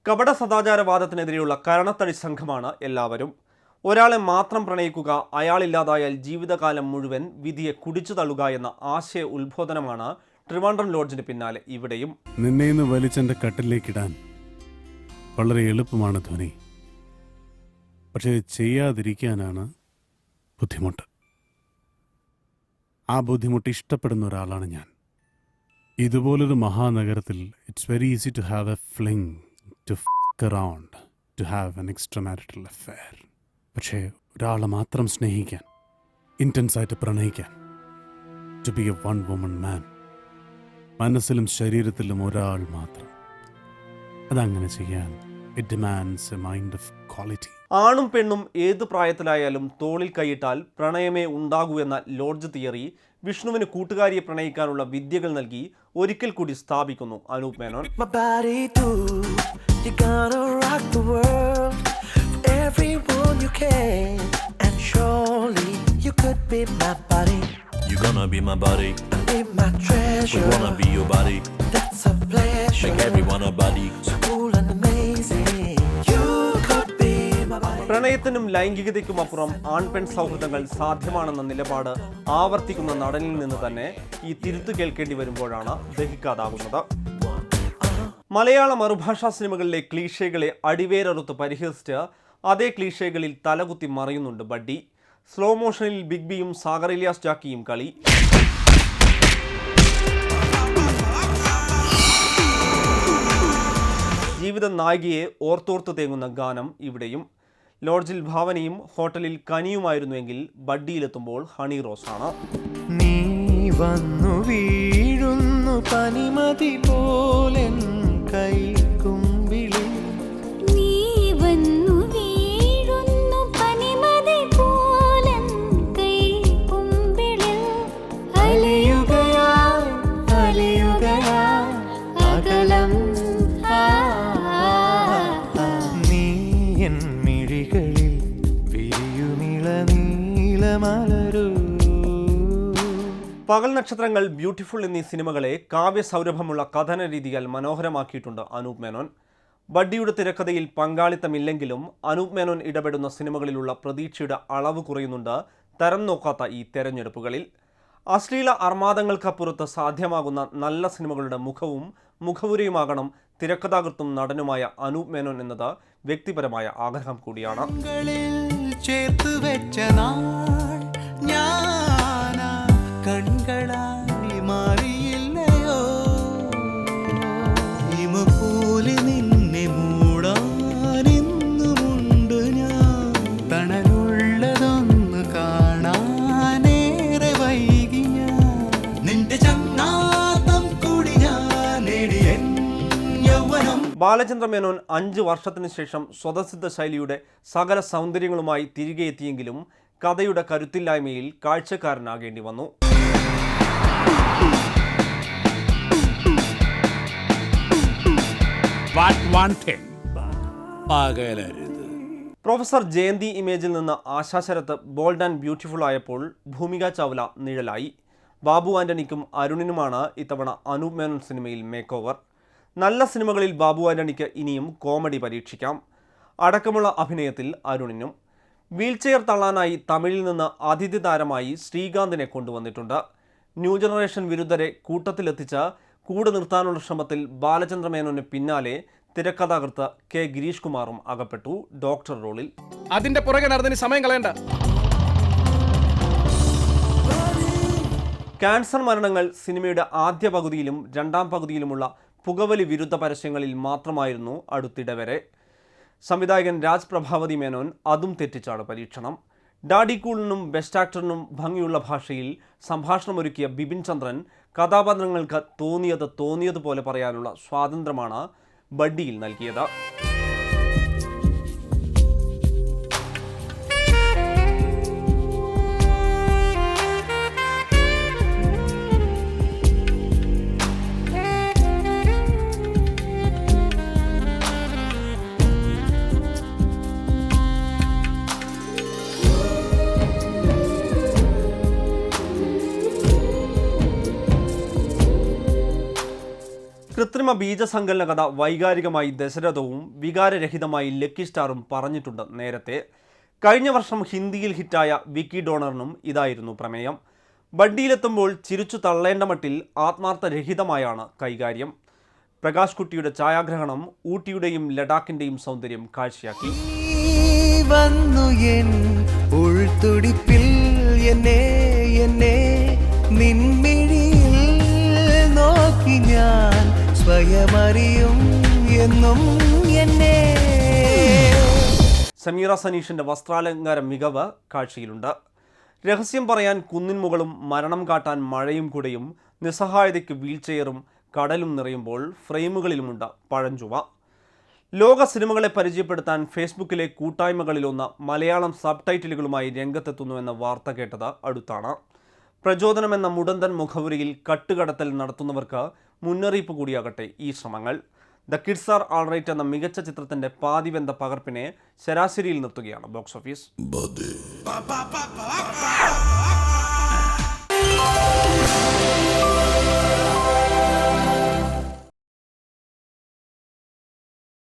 കപട സദാചാരവാദത്തിനെതിരെയുള്ള കരണത്തടി സംഘമാണ് എല്ലാവരും. ഒരാളെ മാത്രം പ്രണയിക്കുക, അയാളില്ലാതായാൽ ജീവിതകാലം മുഴുവൻ വിധിയെ കുടിച്ചു തള്ളുക എന്ന ആശയ ഉത്ബോധനമാണ് ട്രിവാൻഡ്രം ലോഡ്ജിന് പിന്നാലെ ഇവിടെയും. നിന്നെ വലിച്ചെന്റെ കട്ടിലേക്കിടാൻ വളരെ എളുപ്പമാണ് ധ്വനി, പക്ഷേ ചെയ്യാതിരിക്കാനാണ് ബുദ്ധിമുട്ട്. ആ ബുദ്ധിമുട്ട് ഇഷ്ടപ്പെടുന്ന ഒരാളാണ് ഞാൻ. ഇതുപോലൊരു മഹാനഗരത്തിൽ it's very easy to have a fling, to fuck around, to have an extramarital affair. പക്ഷേ ഒരാളെ മാത്രം സ്നേഹിക്കാൻ, ഇൻറ്റൻസായിട്ട് പ്രണയിക്കാൻ, to be a one woman man, മനസ്സിലും ശരീരത്തിലും ഒരാൾ മാത്രം, അതങ്ങനെ ചെയ്യാൻ it demands a mind of quality. ആണും പെണ്ണും ഏത് പ്രായത്തിലായാലും തോളിൽ കൈയിട്ടാൽ പ്രണയമേ ഉണ്ടാകൂ എന്ന ലോഡ്ജ് തിയറി വിഷ്ണുവിന് കൂട്ടുകാരിയെ പ്രണയിക്കാനുള്ള വിദ്യകൾ നൽകി ഒരിക്കൽ കൂടി സ്ഥാപിക്കുന്നു Anoop Menon. You're gonna rock the world for everyone you can, and surely you could be my buddy. You're gonna be my buddy. Be my treasure. We wanna be your buddy. That's a pleasure. Make everyone a buddy. So cool and amazing. You could be my buddy. പ്രണയത്തിനും ലൈംഗികതയ്ക്കുമപ്പുറം ആൺപെൺ സൗഹൃദങ്ങൾ സാധ്യമാണെന്ന നിലപാട് ആവർത്തിക്കുന്ന നടനിൽ നിന്ന് തന്നെ ഈ തിരുത്തു കേൾക്കേണ്ടി വരുമ്പോഴാണ് ദഹിക്കാതാകുന്നത്. മലയാള മറുഭാഷാ സിനിമകളിലെ ക്ലീഷേകളെ അടിവേരറുത്ത് പരിഹസിച്ച് അതേ ക്ലീഷേകളിൽ തലകുത്തി മറിയുന്നുണ്ട് ബഡ്ഡി. സ്ലോ മോഷനിൽ ബിഗ് ബിയും സാഗർ ഇലിയാസ് ജാക്കിയും കളി, ജീവിത നായികയെ ഓർത്തോർത്ത് തേങ്ങുന്ന ഗാനം ഇവിടെയും. ലോഡ്ജിൽ ഭാവനയും ഹോട്ടലിൽ കനിയുമായിരുന്നുവെങ്കിൽ ബഡ്ഡിയിലെത്തുമ്പോൾ ഹണി റോസാണ്. നീ വന്നു വീഴുന്നു പനിമതി പോലെ കൈക്കുമ്പിളിൽ, നീ വന്നു വീഴുന്നു പനിമതി പോലെ കൈക്കുമ്പിളിൽ, അലയുകയാ അലയുകയാ അകലം, നീ എൻ മിഴികളിൽ വിരിയുമിള നീലമലരൂ. പകൽ നക്ഷത്രങ്ങൾ, ബ്യൂട്ടിഫുൾ എന്നീ സിനിമകളെ കാവ്യസൗരഭമുള്ള കഥന രീതിയാൽ മനോഹരമാക്കിയിട്ടുണ്ട് അനൂപ് മേനോൻ. ബഡ്ഡിയുടെ തിരക്കഥയിൽ പങ്കാളിത്തമില്ലെങ്കിലും അനൂപ് മേനോൻ ഇടപെടുന്ന സിനിമകളിലുള്ള പ്രതീക്ഷയുടെ അളവ് കുറയുന്നുണ്ട് തരം നോക്കാത്ത ഈ തെരഞ്ഞെടുപ്പുകളിൽ. അശ്ലീല അർമാദങ്ങൾക്കപ്പുറത്ത് സാധ്യമാകുന്ന നല്ല സിനിമകളുടെ മുഖവും മുഖവുരയുമാകണം തിരക്കഥാകൃത്തും നടനുമായ അനൂപ് മേനോൻ എന്നത് വ്യക്തിപരമായ ആഗ്രഹം കൂടിയാണ്. കൺകളായി മാറിയില്ലയോ പോലെ നിന്നെ മൂടാനെന്നുമുണ്ട് ഞാൻ, തണലുള്ളതൊന്ന് കാണാനേറെ വൈകി ഞാൻ, നിന്റെ ചങ്ങാത്തം കൂടി ഞാൻ നേടിയൻ യൗവനം. ബാലചന്ദ്ര മേനോൻ 5 വർഷത്തിന് ശേഷം സ്വതസിദ്ധ ശൈലിയുടെ സകല സൗന്ദര്യങ്ങളുമായി തിരികെ എത്തിയെങ്കിലും കഥയുടെ കരുത്തില്ലായ്മയിൽ കാഴ്ചക്കാരനാകേണ്ടി വന്നു. പ്രൊഫസർ ജയന്തി ഇമേജിൽ നിന്ന് Asha Sarath bold and beautiful ആയപ്പോൾ ഭൂമിക ചാവ്ല നിഴലായി. ബാബു ആന്റണിക്കും അരുണിനുമാണ് ഇത്തവണ അനൂപ് മേനോൻ സിനിമയിൽ മേക്ക് ഓവർ. നല്ല സിനിമകളിൽ ബാബു ആന്റണിക്ക് ഇനിയും കോമഡി പരീക്ഷിക്കാം. അടക്കമുള്ള അഭിനയത്തിൽ അരുണിനും. വീൽചെയർ തള്ളാനായി തമിഴിൽ നിന്ന് അതിഥി താരമായി ശ്രീകാന്തിനെ കൊണ്ടുവന്നിട്ടുണ്ട്. ന്യൂ ജനറേഷൻ വിരുദ്ധരെ കൂട്ടത്തിലെത്തിച്ച് കൂടെ നിർത്താനുള്ള ശ്രമത്തിൽ ബാലചന്ദ്ര മേനോന് പിന്നാലെ തിരക്കഥാകൃത്ത് കെ ഗിരീഷ് കുമാറും അകപ്പെട്ടു ഡോക്ടർ റോളിൽ. അതിന്റെ പുറകെ നടന്നതിന് സമയം കളയണ്ട. ക്യാൻസർ മരണങ്ങൾ സിനിമയുടെ ആദ്യ പകുതിയിലും രണ്ടാം പകുതിയിലുമുള്ള പുകവലി വിരുദ്ധ പരസ്യങ്ങളിൽ മാത്രമായിരുന്നു അടുത്തിടെ വരെ. സംവിധായകൻ രാജ് പ്രഭാവതി മേനോൻ അതും തെറ്റിച്ചാണ് പരീക്ഷണം. ഡാഡി കൂളിനും ബെസ്റ്റ് ആക്ടറിനും ഭംഗിയുള്ള ഭാഷയിൽ സംഭാഷണമൊരുക്കിയ ബിപിൻ ചന്ദ്രൻ കഥാപാത്രങ്ങൾക്ക് തോന്നിയതുപോലെ പറയാനുള്ള സ്വാതന്ത്ര്യമാണ് ബഡ്ഡിയിൽ നൽകിയത്. കൃത്രിമ ബീജസങ്കലന കഥ വൈകാരികമായി ദശരഥവും വികാരരഹിതമായി ലക്കി സ്റ്റാറും പറഞ്ഞിട്ടുണ്ട് നേരത്തെ. കഴിഞ്ഞ വർഷം ഹിന്ദിയിൽ ഹിറ്റായ വിക്കി ഡോണറിനും ഇതായിരുന്നു പ്രമേയം. ബഡ്ഡിയിലെത്തുമ്പോൾ ചിരിച്ചു തള്ളേണ്ട മട്ടിൽ ആത്മാർത്ഥരഹിതമായാണ് കൈകാര്യം. പ്രകാശ് കുട്ടിയുടെ ഛായാഗ്രഹണം ഊട്ടിയുടെയും ലഡാക്കിൻ്റെയും സൗന്ദര്യം കാഴ്ചയാക്കി. വന്നു എൻ ഉൾത്തുടിപ്പിൽ എന്നെ എന്നെ നിൻമിഴിയിൽ നോക്കി ഞാൻ സ്വയമറിയും എന്നും എന്നെ. സമീറ സനീഷിൻ്റെ വസ്ത്രാലങ്കാര മികവ് കാഴ്ചയിലുണ്ട്. രഹസ്യം പറയാൻ കുന്നിൻ മുകളും മരണം കാട്ടാൻ മഴയും കുടയും നിസ്സഹായതയ്ക്ക് വീൽചെയറും കടലും നിറയുമ്പോൾ ഫ്രെയിമുകളിലുമുണ്ട് പഴഞ്ചുവ. ലോക സിനിമകളെ പരിചയപ്പെടുത്താൻ ഫേസ്ബുക്കിലെ കൂട്ടായ്മകളിലൊന്ന് മലയാളം സബ് ടൈറ്റിലുകളുമായി രംഗത്തെത്തുന്നുവെന്ന വാർത്ത കേട്ടത് അടുത്താണ്. പ്രചോദനമെന്ന മുടന്തൻ മുഖവുരയിൽ കട്ടുകടത്തൽ നടത്തുന്നവർക്ക് മുന്നറിയിപ്പ് കൂടിയാകട്ടെ ഈ ശ്രമങ്ങൾ. ദ കിഡ്സ് ആർ ആൾറൈറ്റ് എന്ന മികച്ച ചിത്രത്തിൻ്റെ പാതിവെന്ത പകർപ്പിനെ ശരാശരിയിൽ നിർത്തുകയാണ് ബോക്സ് ഓഫീസ്. Buddy.